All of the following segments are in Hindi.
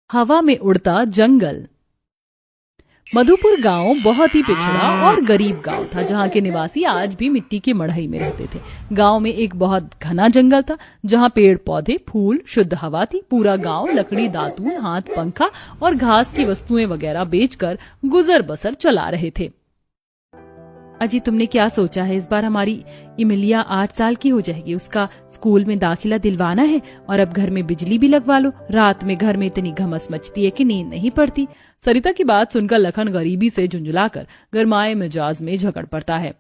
हवा में उड़ता जंगल। मधुपुर गांव बहुत ही पिछड़ा और गरीब गांव था, जहां के निवासी आज भी मिट्टी की मड़ई में रहते थे। गांव में एक बहुत घना जंगल था, जहां पेड़ पौधे, फूल, शुद्ध हवा थी। पूरा गांव लकड़ी, दातून, हाथ पंखा और घास की वस्तुएं वगैरह बेचकर गुजर बसर चला रहे थे। अजी, तुमने क्या सोचा है? इस बार हमारी इमिलिया 8 साल की हो जाएगी। उसका स्कूल में दाखिला दिलवाना है और अब घर में बिजली भी लगवा लो। रात में घर में इतनी घमस मचती है कि नींद नहीं पड़ती। सरिता की बात सुनकर लखन गरीबी से झुंझुलाकर गरमाए मिजाज में झगड़ पड़ता है।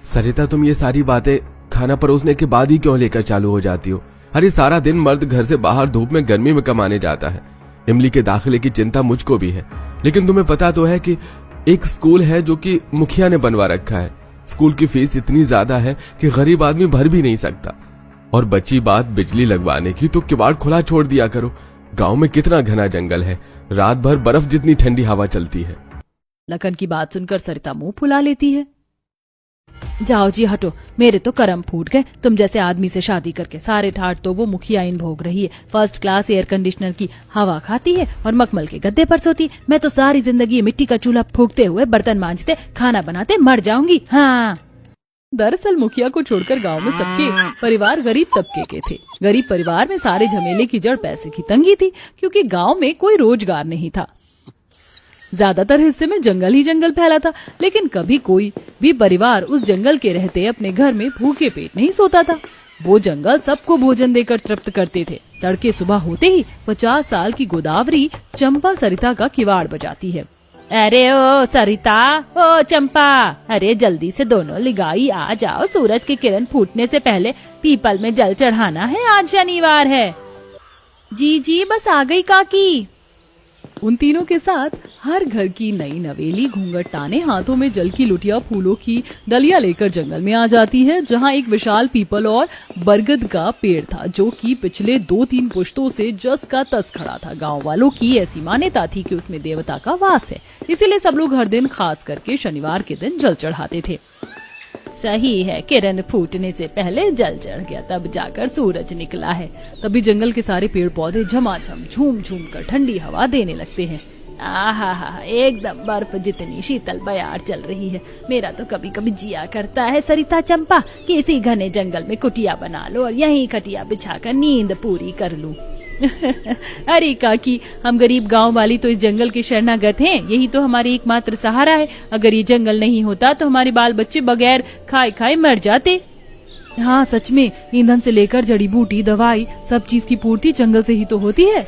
सरिता, तुम ये सारी बातें खाना परोसने के बाद ही क्यों लेकर चालू हो जाती हो? अरे सारा दिन मर्द घर से बाहर धूप में गर्मी में कमाने जाता है। इमली के दाखिले की चिंता मुझको भी है, लेकिन तुम्हें पता तो है कि एक स्कूल है जो कि मुखिया ने बनवा रखा है। स्कूल की फीस इतनी ज्यादा है कि गरीब आदमी भर भी नहीं सकता। और बची बात बिजली लगवाने की, तो किवाड़ खुला छोड़ दिया करो। गांव में कितना घना जंगल है, रात भर बर्फ जितनी ठंडी हवा चलती है। लखन की बात सुनकर सरिता मुंह फुला लेती है। जाओ जी, हटो, मेरे तो करम फूट गए। तुम जैसे आदमी से शादी करके सारे ठाट तो वो मुखिया इन भोग रही है। फर्स्ट क्लास एयर कंडीशनर की हवा खाती है और मखमल के गद्दे पर सोती। मैं तो सारी जिंदगी मिट्टी का चूल्हा फूंकते हुए, बर्तन मांजते, खाना बनाते मर जाऊंगी। हाँ। दरअसल मुखिया को छोड़कर गांव में सबके परिवार गरीब तबके के थे। गरीब परिवार में सारे झमेले की जड़ पैसे की तंगी थी, क्योंकि गांव में कोई रोजगार नहीं था। ज्यादातर हिस्से में जंगल ही जंगल फैला था, लेकिन कभी कोई भी परिवार उस जंगल के रहते अपने घर में भूखे पेट नहीं सोता था। वो जंगल सबको भोजन देकर तृप्त करते थे। तड़के सुबह होते ही 50 साल की गोदावरी चंपा सरिता का किवाड़ बजाती है। अरे ओ सरिता, ओ चंपा, अरे जल्दी से दोनों लिगाई आ जाओ। सूरज की किरण फूटने से पहले पीपल में जल चढ़ाना है। आज शनिवार है। जी जी, बस आ गई काकी। उन तीनों के साथ हर घर की नई नवेली घूंघट ताने हाथों में जल की लुटिया फूलों की डलिया लेकर जंगल में आ जाती है, जहां एक विशाल पीपल और बरगद का पेड़ था, जो कि पिछले 2-3 पुश्तों से जस का तस खड़ा था। गांव वालों की ऐसी मान्यता थी कि उसमें देवता का वास है, इसीलिए सब लोग हर दिन, खास करके शनिवार के दिन, जल चढ़ाते थे। सही है, किरण फूटने से पहले जल चढ़ गया, तब जाकर सूरज निकला है। तभी जंगल के सारे पेड़ पौधे झमाझम झूम झूम कर ठंडी हवा देने लगते हैं। आहा, एकदम बर्फ जितनी शीतल बयार चल रही है। मेरा तो कभी कभी जिया करता है सरिता चंपा कि इसी घने जंगल में कुटिया बना लो और यहीं खटिया बिछाकर नींद पूरी कर लूं। अरे काकी, हम गरीब गांव वाली तो इस जंगल के शरणागत हैं। यही तो हमारी एकमात्र सहारा है। अगर ये जंगल नहीं होता तो हमारे बाल बच्चे बगैर खाए खाए मर जाते। हाँ, सच में, ईंधन से लेकर जड़ी बूटी, दवाई, सब चीज की पूर्ति जंगल से ही तो होती है।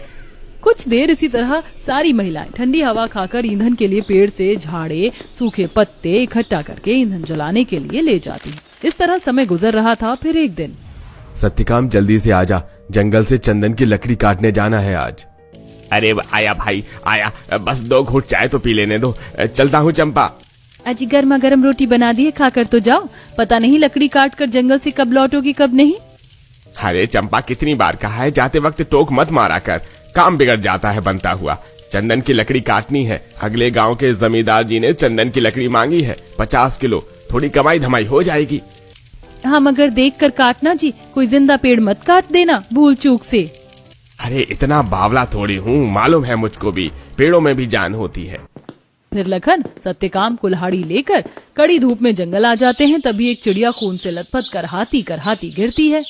कुछ देर इसी तरह सारी महिलाएं ठंडी हवा खाकर ईंधन के लिए पेड़ से झाड़े, सूखे पत्ते इकट्ठा करके ईंधन जलाने के लिए ले जाती। इस तरह समय गुजर रहा था। फिर एक दिन, सत्यकाम, जल्दी से आजा, जंगल से चंदन की लकड़ी काटने जाना है आज। अरे आया भाई आया, बस 2 घूंट चाय तो पी लेने दो। चलता हूँ चंपा। अजी, गर्मा गर्म रोटी बना दी है, खाकर तो जाओ। पता नहीं लकड़ी काट कर जंगल से कब लौटोगी कब नहीं। अरे चंपा, कितनी बार कहा है, जाते वक्त टोक मत मारा कर, काम बिगड़ जाता है बनता हुआ। चंदन की लकड़ी काटनी है। अगले गांव के जमींदार जी ने चंदन की लकड़ी मांगी है, 50 किलो। थोड़ी कमाई धमाई हो जाएगी। हाँ, मगर देख कर काटना जी, कोई जिंदा पेड़ मत काट देना भूल चूक से। अरे इतना बावला थोड़ी हूँ, मालूम है मुझको भी, पेड़ों में भी जान होती है। फिर लखन सत्यकाम कुल्हाड़ी लेकर कड़ी धूप में जंगल आ जाते हैं। तभी एक चिड़िया खून से लथपथ कर हाथी गिरती है।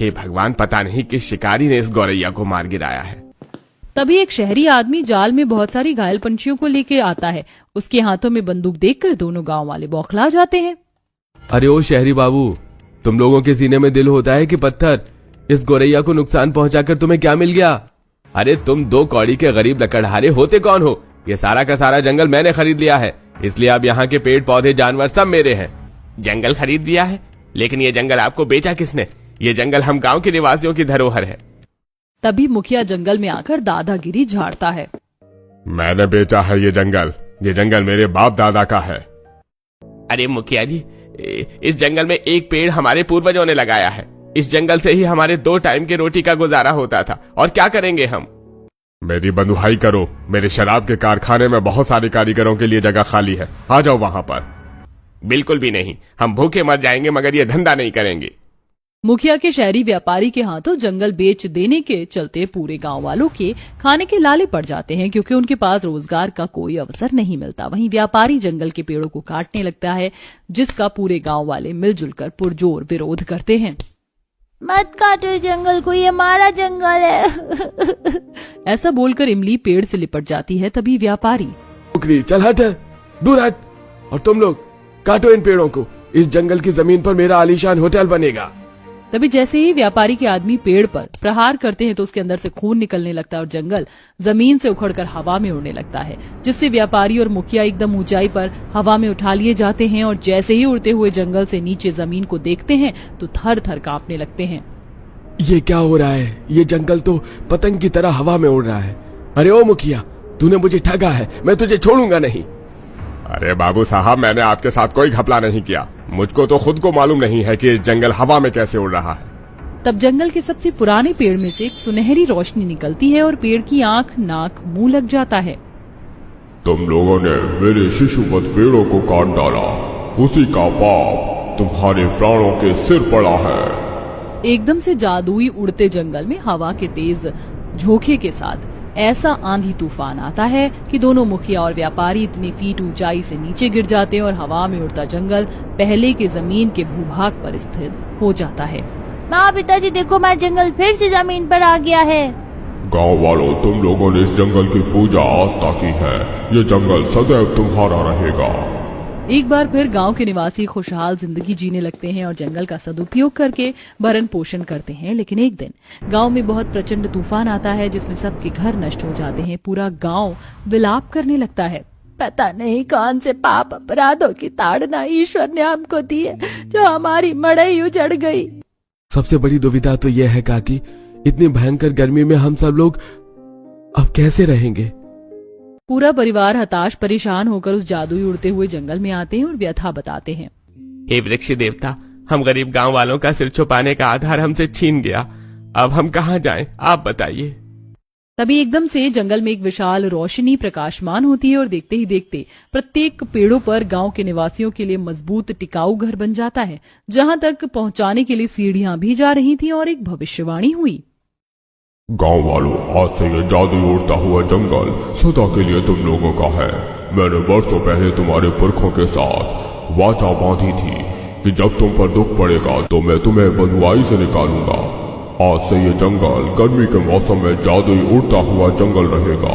हे भगवान, पता नहीं किस शिकारी ने इस गौरैया को मार गिराया है। तभी एक शहरी आदमी जाल में बहुत सारी घायल पंछियों को लेके आता है। उसके हाथों में बंदूक देखकर दोनों गांव वाले बौखला जाते हैं। अरे ओ शहरी बाबू, तुम लोगों के सीने में दिल होता है कि पत्थर? इस गौरैया को नुकसान पहुंचाकर तुम्हें क्या मिल गया? अरे तुम 2 कौड़ी के गरीब लकड़हारे होते कौन हो? ये सारा का सारा जंगल मैंने खरीद लिया है, इसलिए अब यहाँ के पेड़ पौधे जानवर सब मेरे हैं। जंगल खरीद लिया है? लेकिन ये जंगल आपको बेचा किसने? ये जंगल हम गांव के निवासियों की धरोहर है। तभी मुखिया जंगल में आकर दादागिरी झाड़ता है। मैंने बेचा है ये जंगल मेरे बाप दादा का है। अरे मुखिया जी, इस जंगल में एक पेड़ हमारे पूर्वजों ने लगाया है। इस जंगल से ही हमारे 2 टाइम की रोटी का गुजारा होता था, और क्या करेंगे हम? मेरी बंधुआई करो। मेरे शराब के कारखाने में बहुत सारे कारीगरों के लिए जगह खाली है, आ जाओ वहां पर। बिल्कुल भी नहीं, हम भूखे मर जाएंगे मगर ये धंधा नहीं करेंगे। मुखिया के शहरी व्यापारी के हाथों जंगल बेच देने के चलते पूरे गांव वालों के खाने के लाले पड़ जाते हैं, क्योंकि उनके पास रोजगार का कोई अवसर नहीं मिलता। वहीं व्यापारी जंगल के पेड़ों को काटने लगता है, जिसका पूरे गांव वाले मिलजुल कर पुरजोर विरोध करते हैं। मत काटो जंगल को, ये हमारा जंगल है। ऐसा बोलकर इमली पेड़ से लिपट जाती है। तभी व्यापारी, नौकरी चल हट, दूर हट, और तुम लोग काटो इन पेड़ों को। इस जंगल की जमीन पर मेरा आलीशान होटल बनेगा। तभी जैसे ही व्यापारी के आदमी पेड़ पर प्रहार करते हैं तो उसके अंदर से खून निकलने लगता है और जंगल जमीन से उखड़कर हवा में उड़ने लगता है, जिससे व्यापारी और मुखिया एकदम ऊंचाई पर हवा में उठा लिए जाते हैं और जैसे ही उड़ते हुए जंगल से नीचे जमीन को देखते हैं तो थर थर कांपने लगते हैं। ये क्या हो रहा है? ये जंगल तो पतंग की तरह हवा में उड़ रहा है। अरे ओ मुखिया, तूने मुझे ठगा है, मैं तुझे छोड़ूंगा नहीं। अरे बाबू साहब, मैंने आपके साथ कोई घपला नहीं किया। मुझको तो खुद को मालूम नहीं है कि जंगल हवा में कैसे उड़ रहा है। तब जंगल के सबसे पुराने पेड़ में से एक सुनहरी रोशनी निकलती है और पेड़ की आंख, नाक, मुंह लग जाता है। तुम लोगों ने मेरे शिशुवत पेड़ों को काट डाला, उसी का पाप तुम्हारे प्राणों के सिर पड़ा है। एकदम से जादुई उड़ते जंगल में हवा के तेज झोंके के साथ ऐसा आंधी तूफान आता है कि दोनों मुखिया और व्यापारी इतने फीट ऊंचाई से नीचे गिर जाते हैं और हवा में उड़ता जंगल पहले के जमीन के भूभाग पर स्थिर हो जाता है। माँ, पिताजी देखो, हमारा जंगल फिर से जमीन पर आ गया है। गांव वालों, तुम लोगों ने इस जंगल की पूजा आस्था की है। ये जंगल सदैव तुम्हारा रहेगा। एक बार फिर गांव के निवासी खुशहाल जिंदगी जीने लगते हैं और जंगल का सदुपयोग करके भरण पोषण करते हैं। लेकिन एक दिन गांव में बहुत प्रचंड तूफान आता है, जिसमें सबके घर नष्ट हो जाते हैं। पूरा गांव विलाप करने लगता है। पता नहीं कौन से पाप अपराधों की ताड़ना ईश्वर ने हमको दी है, जो हमारी मड़ई उजड़ गई। सबसे बड़ी दुविधा तो यह है काकी, इतनी भयंकर गर्मी में हम सब लोग अब कैसे रहेंगे? पूरा परिवार हताश परेशान होकर उस जादुई उड़ते हुए जंगल में आते हैं और व्यथा बताते हैं। हे वृक्ष देवता, हम गरीब गांव वालों का सिर छुपाने का आधार हमसे छीन गया। अब हम कहाँ जाएं? आप बताइए। तभी एकदम से जंगल में एक विशाल रोशनी प्रकाशमान होती है और देखते ही देखते प्रत्येक पेड़ों पर गांव के निवासियों के लिए मजबूत टिकाऊ घर बन जाता है, जहां तक पहुंचाने के लिए सीढ़ियां भी जा रही थी और एक भविष्यवाणी हुई। गांव वालों, आज से ये जादू उड़ता हुआ जंगल सदा के लिए तुम लोगों का है। मैंने वर्षों पहले तुम्हारे पुरखों के साथ वाचा बांधी थी कि जब तुम पर दुख पड़ेगा तो मैं तुम्हें बंधुआई से निकालूंगा। आज से ये जंगल गर्मी के मौसम में जादुई उड़ता हुआ जंगल रहेगा।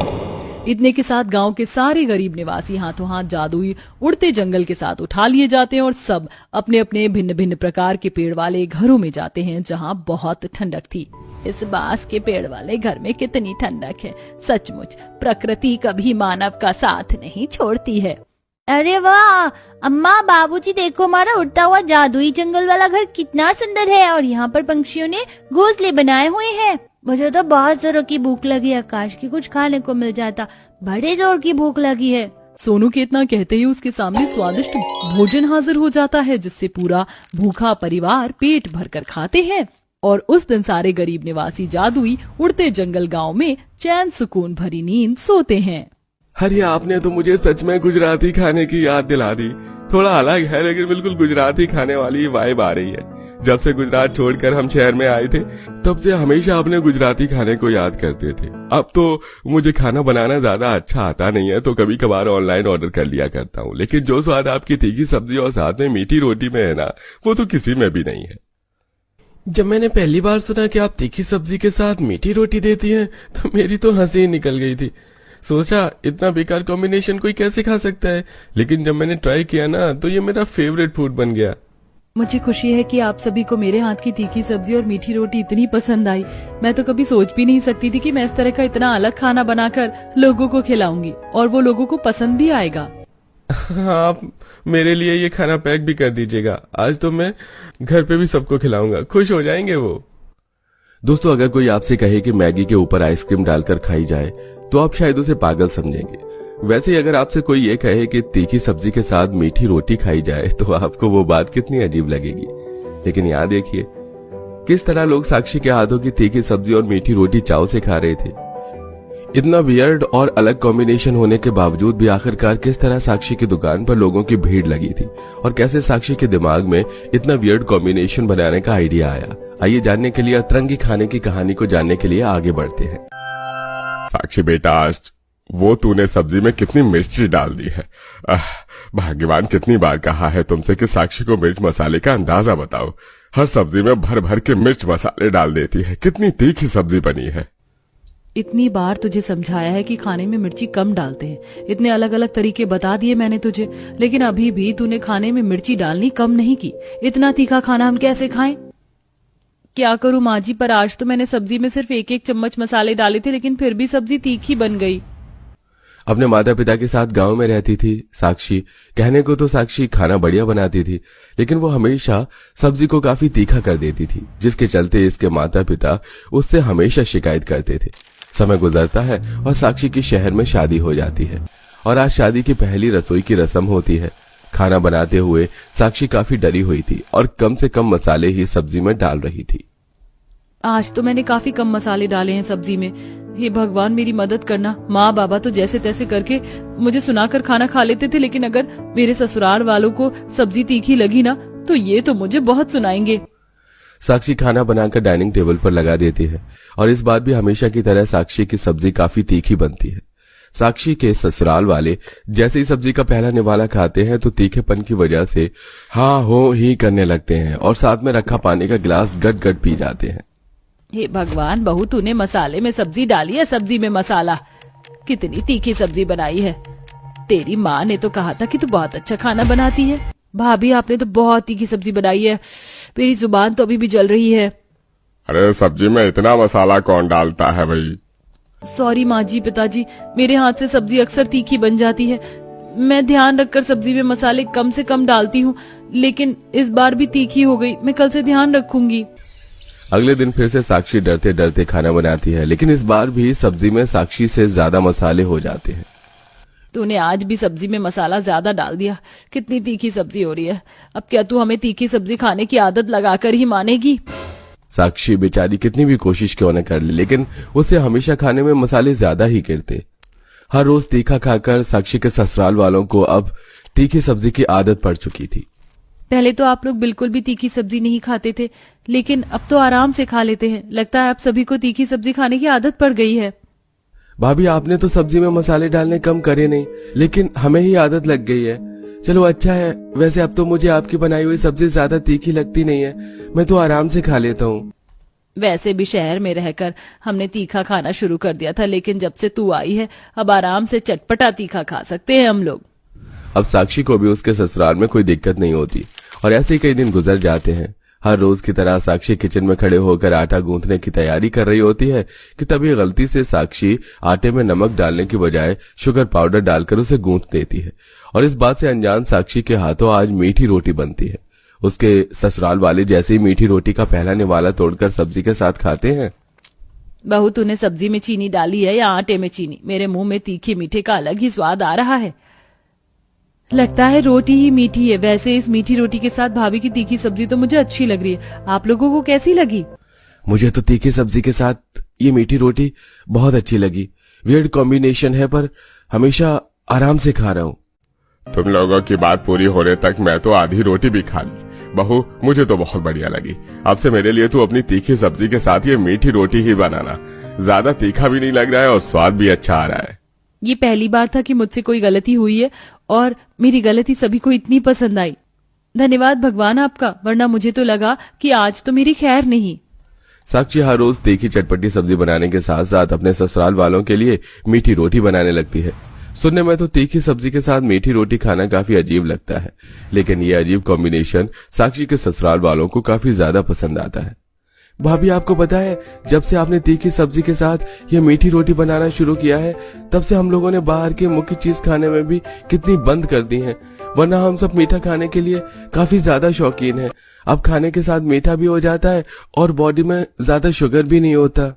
इतने के साथ गांव के सारे गरीब निवासी हाथों हाथ जादुई उड़ते जंगल के साथ उठा लिए जाते हैं और सब अपने अपने भिन्न भिन्न प्रकार के पेड़ वाले घरों में जाते हैं, जहां बहुत ठंडक थी। इस बांस के पेड़ वाले घर में कितनी ठंडक है। सचमुच प्रकृति कभी मानव का साथ नहीं छोड़ती है। अरे वाह अम्मा, बाबूजी देखो, हमारा उड़ता हुआ जादुई जंगल वाला घर कितना सुंदर है और यहाँ पर पंछियों ने घोंसले बनाए हुए हैं। मुझे तो बहुत जोरों की भूख लगी है, काश कि कुछ खाने को मिल जाता। बड़े जोर की भूख लगी है। सोनू के इतना कहते ही उसके सामने स्वादिष्ट भोजन हाजिर हो जाता है, जिससे पूरा भूखा परिवार पेट भरकर खाते हैं और उस दिन सारे गरीब निवासी जादुई उड़ते जंगल गांव में चैन सुकून भरी नींद सोते हैं। अरे आपने तो मुझे सच में गुजराती खाने की याद दिला दी। थोड़ा अलग है लेकिन बिल्कुल गुजराती खाने वाली वाइब आ रही है। जब से गुजरात छोड़कर हम शहर में आए थे तब से हमेशा अपने गुजराती खाने को याद करते थे। अब तो मुझे खाना बनाना ज्यादा अच्छा आता नहीं है, तो कभी कभार ऑनलाइन ऑर्डर कर लिया करता हूँ। लेकिन जो स्वाद आपकी तीखी सब्जी और साथ में मीठी रोटी में है ना, वो तो किसी में भी नहीं है। जब मैंने पहली बार सुना कि आप तीखी सब्जी के साथ मीठी रोटी देती हैं तो मेरी तो हंसी निकल गई थी। सोचा इतना बेकार कॉम्बिनेशन कोई कैसे खा सकता है, लेकिन जब मैंने ट्राई किया ना तो ये मेरा फेवरेट फूड बन गया। मुझे खुशी है कि आप सभी को मेरे हाथ की तीखी सब्जी और मीठी रोटी इतनी पसंद आई। मैं तो कभी सोच भी नहीं सकती थी कि मैं इस तरह का इतना अलग खाना बनाकर लोगों को खिलाऊंगी और वो लोगों को पसंद भी आएगा। आप मेरे लिए ये खाना पैक भी कर दीजिएगा। आज तो मैं घर पे भी सबको खिलाऊंगा, खुश हो जाएंगे वो। दोस्तों, अगर कोई आपसे कहे कि मैगी के ऊपर आइसक्रीम डालकर खाई जाए तो आप शायद उसे पागल समझेंगे। वैसे ही अगर आपसे कोई ये कहे कि तीखी सब्जी के साथ मीठी रोटी खाई जाए तो आपको वो बात कितनी अजीब लगेगी। लेकिन यहाँ देखिए किस तरह लोग साक्षी के हाथों की तीखी सब्जी और मीठी रोटी चाव से खा रहे थे। इतना वियर्ड और अलग कॉम्बिनेशन होने के बावजूद भी आखिरकार किस तरह साक्षी की दुकान पर लोगों की भीड़ लगी थी और कैसे साक्षी के दिमाग में इतना वियर्ड कॉम्बिनेशन बनाने का आइडिया आया। आइए जानने के लिए अतरंगी खाने की कहानी को जानने के लिए आगे बढ़ते हैं। साक्षी बेटा, आज वो तूने सब्जी में कितनी मिर्ची डाल दी है। भाग्यवान, कितनी बार कहा है तुमसे कि साक्षी को मिर्च मसाले का अंदाजा बताओ। हर सब्जी में भर भर के मिर्च मसाले डाल देती है। कितनी तीखी सब्जी बनी है। इतनी बार तुझे समझाया है कि खाने में मिर्ची कम डालते हैं, इतने अलग अलग तरीके बता दिए मैंने तुझे, लेकिन अभी भी तूने खाने में मिर्ची डालनी कम नहीं की। इतना तीखा खाना हम कैसे खाएं? क्या करूं माँ जी, पर आज तो मैंने सब्जी में सिर्फ 1-1 चम्मच मसाले डाले थे, लेकिन फिर भी सब्जी तीखी बन गई। अपने माता पिता के साथ गांव में रहती थी साक्षी। कहने को तो साक्षी खाना बढ़िया बनाती थी, लेकिन वो हमेशा सब्जी को काफी तीखा कर देती थी, जिसके चलते इसके माता पिता उससे हमेशा शिकायत करते थे। समय गुजरता है और साक्षी की शहर में शादी हो जाती है और आज शादी की पहली रसोई की रस्म होती है। खाना बनाते हुए साक्षी काफी डरी हुई थी और कम से कम मसाले ही सब्जी में डाल रही थी। आज तो मैंने काफी कम मसाले डाले हैं सब्जी में। हे भगवान, मेरी मदद करना। माँ बाबा तो जैसे तैसे करके मुझे सुनाकर खाना खा लेते थे, लेकिन अगर मेरे ससुराल वालों को सब्जी तीखी लगी ना, तो ये तो मुझे बहुत सुनाएंगे। साक्षी खाना बनाकर डाइनिंग टेबल पर लगा देती है और इस बार भी हमेशा की तरह साक्षी की सब्जी काफी तीखी बनती है। साक्षी के ससुराल वाले जैसे ही सब्जी का पहला निवाला खाते हैं तो तीखेपन की वजह से हाँ हो ही करने लगते हैं और साथ में रखा पानी का गिलास गट गट पी जाते हैं। हे भगवान, बहू तूने मसाले में सब्जी डाली है, सब्जी में मसाला। कितनी तीखी सब्जी बनाई है। तेरी माँ ने तो कहा था कि तू बहुत अच्छा खाना बनाती है। भाभी, आपने तो बहुत तीखी सब्जी बनाई है, मेरी जुबान तो अभी भी जल रही है। अरे सब्जी में इतना मसाला कौन डालता है भाई। सॉरी माँ जी, पिताजी, मेरे हाथ से सब्जी अक्सर तीखी बन जाती है। मैं ध्यान रखकर सब्जी में मसाले कम से कम डालती हूँ, लेकिन इस बार भी तीखी हो गई। मैं कल से ध्यान रखूंगी। अगले दिन फिर से साक्षी डरते डरते खाना बनाती है, लेकिन इस बार भी सब्जी में साक्षी से ज्यादा मसाले हो जाते हैं। तूने आज भी सब्जी में मसाला ज्यादा डाल दिया। कितनी तीखी सब्जी हो रही है। अब क्या तू हमें तीखी सब्जी खाने की आदत लगाकर ही मानेगी? साक्षी बेचारी कितनी भी कोशिश क्यों न कर ले, लेकिन उससे हमेशा खाने में मसाले ज्यादा ही गिरते। हर रोज तीखा खाकर साक्षी के ससुराल वालों को अब तीखी सब्जी की आदत पड़ चुकी थी। पहले तो आप लोग बिल्कुल भी तीखी सब्जी नहीं खाते थे, लेकिन अब तो आराम से खा लेते हैं। लगता है आप सभी को तीखी सब्जी खाने की आदत पड़ गई है। भाभी, आपने तो सब्जी में मसाले डालने कम करे नहीं, लेकिन हमें ही आदत लग गई है। चलो अच्छा है, वैसे अब तो मुझे आपकी बनाई हुई सब्जी ज्यादा तीखी लगती नहीं है। मैं तो आराम से खा लेता हूँ। वैसे भी शहर में रहकर हमने तीखा खाना शुरू कर दिया था, लेकिन जब से तू आई है अब आराम से चटपटा तीखा खा सकते हैं हम लोग। अब साक्षी को भी उसके ससुराल में कोई दिक्कत नहीं होती और ऐसे ही कई दिन गुजर जाते हैं। हर रोज की तरह साक्षी किचन में खड़े होकर आटा गूंथने की तैयारी कर रही होती है कि तभी गलती से साक्षी आटे में नमक डालने की बजाय शुगर पाउडर डालकर उसे गूंथ देती है और इस बात से अनजान साक्षी के हाथों आज मीठी रोटी बनती है। उसके ससुराल वाले जैसे ही मीठी रोटी का पहला निवाला तोड़कर सब्जी के साथ खाते हैं। बहू, तूने सब्जी में चीनी डाली है या आटे में चीनी? मेरे मुंह में तीखे मीठे का अलग ही स्वाद आ रहा है। लगता है रोटी ही मीठी है। वैसे इस मीठी रोटी के साथ भाभी की तीखी सब्जी तो मुझे अच्छी लग रही है। आप लोगों को कैसी लगी? मुझे तो तीखी सब्जी के साथ ये मीठी रोटी बहुत अच्छी लगी। वियर्ड कॉम्बिनेशन है, पर हमेशा आराम से खा रहा हूँ। तुम लोगों की बात पूरी होने तक मैं तो आधी रोटी भी खा ली। बहू, मुझे तो बहुत बढ़िया लगी। अब से मेरे लिए तू अपनी तीखी सब्जी के साथ ये मीठी रोटी ही बनाना। ज्यादा तीखा भी नहीं लग रहा है और स्वाद भी अच्छा आ रहा है। ये पहली बार था कि मुझसे कोई गलती हुई है और मेरी गलती सभी को इतनी पसंद आई। धन्यवाद भगवान आपका, वरना मुझे तो लगा कि आज तो मेरी खैर नहीं। साक्षी हर रोज तीखी चटपटी सब्जी बनाने के साथ साथ अपने ससुराल वालों के लिए मीठी रोटी बनाने लगती है। सुनने में तो तीखी सब्जी के साथ मीठी रोटी खाना काफी अजीब लगता है, लेकिन ये अजीब कॉम्बिनेशन साक्षी के ससुराल वालों को काफी ज्यादा पसंद आता है। भाभी, आपको पता है, जब से आपने तीखी सब्जी के साथ ये मीठी रोटी बनाना शुरू किया है, तब से हम लोगों ने बाहर की मुख्य चीज खाने में भी कितनी बंद कर दी है। वरना हम सब मीठा खाने के लिए काफी ज्यादा शौकीन हैं। अब खाने के साथ मीठा भी हो जाता है और बॉडी में ज्यादा शुगर भी नहीं होता।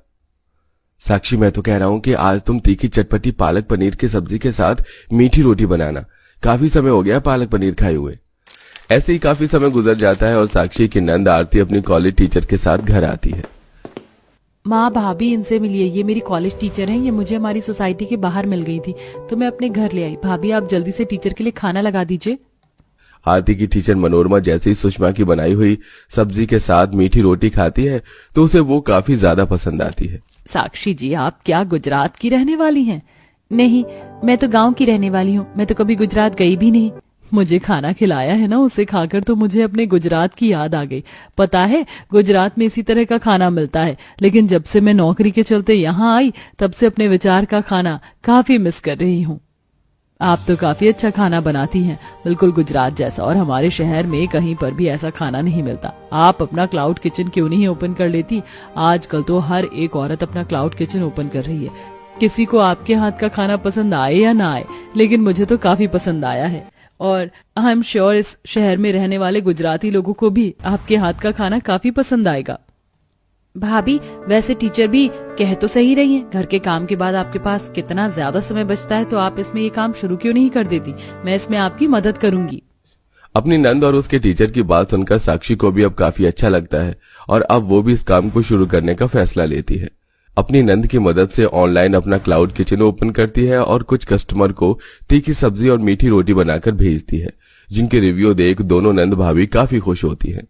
साक्षी, मैं तो कह रहा हूँ कि आज तुम तीखी चटपटी पालक पनीर की सब्जी के साथ मीठी रोटी बनाना। काफी समय हो गया पालक पनीर खाए हुए। ऐसे ही काफी समय गुजर जाता है और साक्षी की नंद आरती अपनी कॉलेज टीचर के साथ घर आती है। माँ भाभी इनसे मिलिए, ये मेरी कॉलेज टीचर हैं, ये मुझे हमारी सोसाइटी के बाहर मिल गई थी तो मैं अपने घर ले आई। भाभी आप जल्दी से टीचर के लिए खाना लगा दीजिए। आरती की टीचर मनोरमा जैसे ही सुषमा की बनाई हुई सब्जी के साथ मीठी रोटी खाती है तो उसे वो काफी ज्यादा पसंद आती है। साक्षी जी आप क्या गुजरात की रहने वाली हैं? नहीं, मैं तो गांव की रहने वाली हूँ, मैं तो कभी गुजरात गई भी नहीं। मुझे खाना खिलाया है ना, उसे खाकर तो मुझे अपने गुजरात की याद आ गई। पता है गुजरात में इसी तरह का खाना मिलता है, लेकिन जब से मैं नौकरी के चलते यहाँ आई तब से अपने विचार का खाना काफी मिस कर रही हूँ। आप तो काफी अच्छा खाना बनाती हैं, बिल्कुल गुजरात जैसा, और हमारे शहर में कहीं पर भी ऐसा खाना नहीं मिलता। आप अपना क्लाउड किचन क्यों नहीं ओपन कर लेती? आजकल तो हर एक औरत अपना क्लाउड किचन ओपन कर रही है। किसी को आपके हाथ का खाना पसंद आए या ना आए, लेकिन मुझे तो काफी पसंद आया है और आई एम श्योर इस शहर में रहने वाले गुजराती लोगों को भी आपके हाथ का खाना काफी पसंद आएगा। भाभी वैसे टीचर भी कह तो सही रही हैं, घर के काम के बाद आपके पास कितना ज्यादा समय बचता है तो आप इसमें ये काम शुरू क्यों नहीं कर देती? मैं इसमें आपकी मदद करूंगी। अपनी नंद और उसके टीचर की बात सुनकर साक्षी को भी अब काफी अच्छा लगता है और अब वो भी इस काम को शुरू करने का फैसला लेती है। अपनी नंद की मदद से ऑनलाइन अपना क्लाउड किचन ओपन करती है और कुछ कस्टमर को तीखी सब्जी और मीठी रोटी बनाकर भेजती है, जिनके रिव्यू देख दोनों नंद भाभी काफी खुश होती है।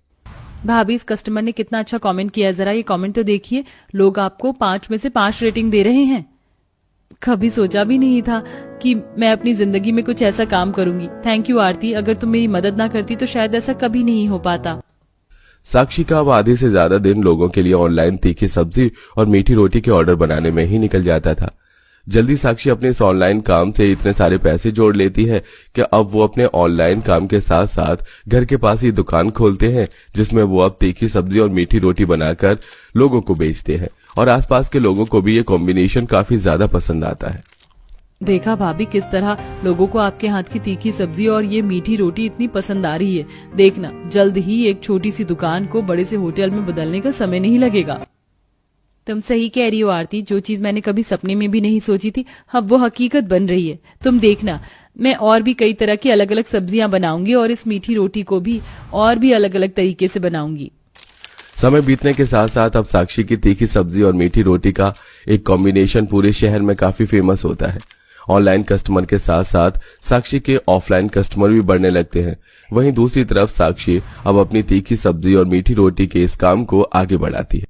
भाभी इस कस्टमर ने कितना अच्छा कमेंट किया है, जरा ये कमेंट तो देखिए। लोग आपको 5 में से 5 रेटिंग दे रहे हैं। कभी सोचा भी नहीं था कि मैं अपनी जिंदगी में कुछ ऐसा काम करूंगी। थैंक यू आरती, अगर तुम मेरी मदद ना करती तो शायद ऐसा कभी नहीं हो पाता। साक्षी का अब आधे से ज्यादा दिन लोगों के लिए ऑनलाइन तीखी सब्जी और मीठी रोटी के ऑर्डर बनाने में ही निकल जाता था। जल्दी साक्षी अपने इस ऑनलाइन काम से इतने सारे पैसे जोड़ लेती है कि अब वो अपने ऑनलाइन काम के साथ साथ घर के पास ही दुकान खोलते हैं, जिसमें वो अब तीखी सब्जी और मीठी रोटी बनाकर लोगों को बेचते हैं और आसपास के लोगों को भी ये कॉम्बिनेशन काफी ज्यादा पसंद आता है। देखा भाभी किस तरह लोगों को आपके हाथ की तीखी सब्जी और ये मीठी रोटी इतनी पसंद आ रही है। देखना जल्द ही एक छोटी सी दुकान को बड़े से होटल में बदलने का समय नहीं लगेगा। तुम सही कह रही हो आरती, जो चीज मैंने कभी सपने में भी नहीं सोची थी अब वो हकीकत बन रही है। तुम देखना मैं और भी कई तरह की अलग अलग सब्जियां बनाऊंगी और इस मीठी रोटी को भी और भी अलग अलग तरीके से बनाऊंगी। समय बीतने के साथ साथ अब साक्षी की तीखी सब्जी और मीठी रोटी का एक कॉम्बिनेशन पूरे शहर में काफी फेमस होता है। ऑनलाइन कस्टमर के साथ साथ साक्षी के ऑफलाइन कस्टमर भी बढ़ने लगते हैं। वहीं दूसरी तरफ साक्षी अब अपनी तीखी सब्जी और मीठी रोटी के इस काम को आगे बढ़ाती है।